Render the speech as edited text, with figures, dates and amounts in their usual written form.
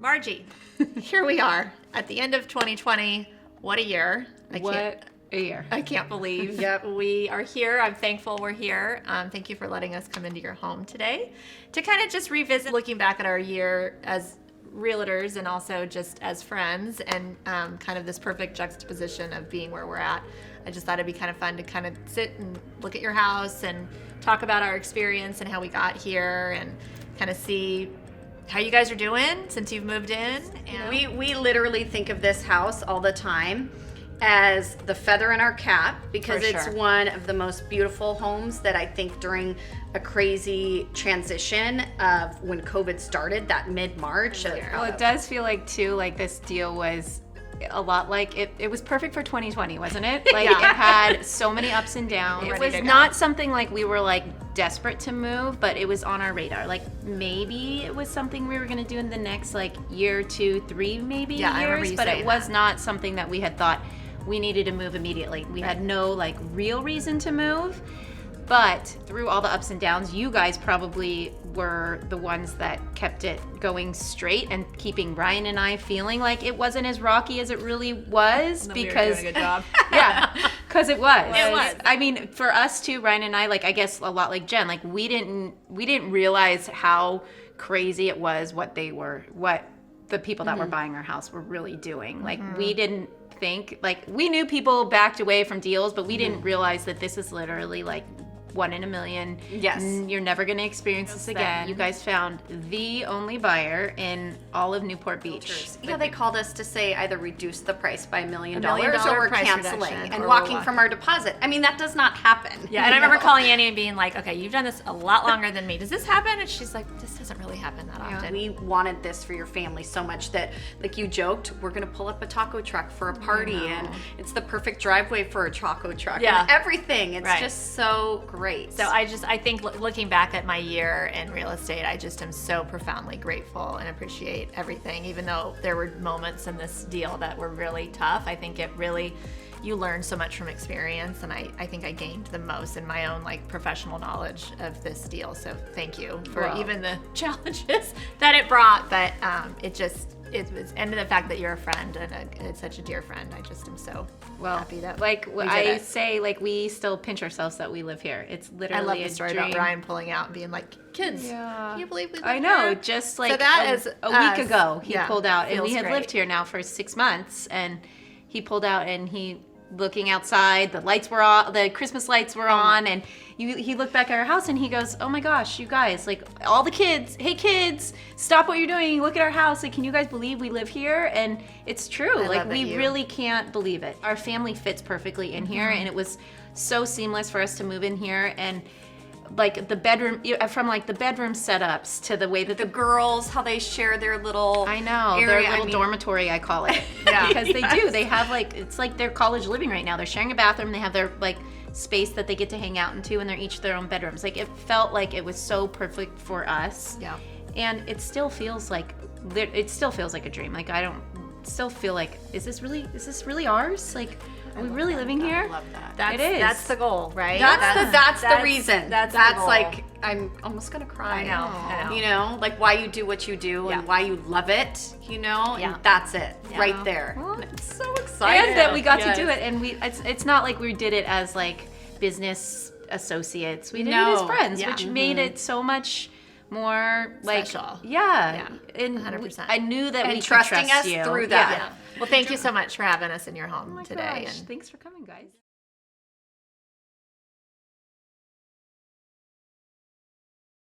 Margie, here we are at the end of 2020. What a year. What a year. I can't believe we are here. I'm thankful we're here. Thank you for letting us come into your home today to kind of just revisit looking back at our year as realtors and also just as friends and kind of this perfect juxtaposition of being where we're at. I just thought it'd be kind of fun to kind of sit and look at your house and talk about our experience and how we got here and kind of see how you guys are doing since you've moved in. And We literally think of this house all the time as the feather in our cap because it's one of the most beautiful homes that I think during a crazy transition of when COVID started, that mid-March. Well, it does feel like too, like this deal was a lot like it was perfect for 2020, wasn't it? Like it had so many ups and downs. It was not something like we were like desperate to move, but it was on our radar. Like maybe it was something we were gonna do in the next like year, 2, 3 maybe years, but it was not something that we had thought we needed to move immediately. We had no like real reason to move. But through all the ups and downs, you guys probably were the ones that kept it going straight and keeping Ryan and I feeling like it wasn't as rocky as it really was because we were doing a good job. because it was. It was. I mean, for us too, Ryan and I, like I guess a lot like Jen, like we didn't realize how crazy it was what the people that were buying our house were really doing. Like we didn't think, like we knew people backed away from deals, but we didn't realize that this is literally like 1 in a million. Yes. You're never going to experience this again. You guys found the only buyer in all of Newport Beach. Yeah, they called us to say either reduce the price by $1 million $1 million or we're price canceling reduction, and or walking we're from our deposit. I mean, that does not happen. Yeah, and I remember calling Annie and being like, okay, you've done this a lot longer than me. Does this happen? And she's like, this doesn't really happen that often. We wanted this for your family so much that, like you joked, we're going to pull up a taco truck for a party and it's the perfect driveway for a taco truck. Yeah. And everything. It's just so great. So I think looking back at my year in real estate, I just am so profoundly grateful and appreciate everything. Even though there were moments in this deal that were really tough, I think you learn so much from experience, and I think I gained the most in my own like professional knowledge of this deal. So thank you for even the challenges that it brought. But it was, and the fact that you're a friend and such a dear friend. I just am so happy that I say, like we still pinch ourselves that we live here. It's literally I love the story dream. about Ryan pulling out and being like, kids, can you believe we live I know, here? just like So that is a week ago he pulled out, and we feels had great. lived here now for 6 months, and he pulled out and he looking outside, the lights were on, the Christmas lights were on, and he looked back at our house and he goes, oh my gosh, you guys, like all the kids, hey kids, stop what you're doing, look at our house, like can you guys believe we live here? And it's true, like we really can't believe it. Our family fits perfectly in here, and it was so seamless for us to move in here, and like the bedroom, from like the bedroom setups to the way that the girls, how they share their little area. Their little dormitory, I call it. Because they do. They have like, it's like their college living right now. They're sharing a bathroom. They have their like space that they get to hang out into, and they're each their own bedrooms. Like it felt like it was so perfect for us. Yeah. And it still feels like a dream. Like I don't still feel like, is this really ours? Like, are we really living here? I love that. It is. That's the goal, right? That's the reason. That's like, I'm almost gonna cry. I know. You know, like why you do what you do and why you love it. You know, and that's it right there. Well, I'm so excited. And that we got to do it, and it's not like we did it as like business associates. We did it as friends, which made it so much more like special. And 100%. I knew that we could trusting trust us you through that. Well, thank you so much for having us in your home Oh my today. gosh. And Thanks for coming, guys.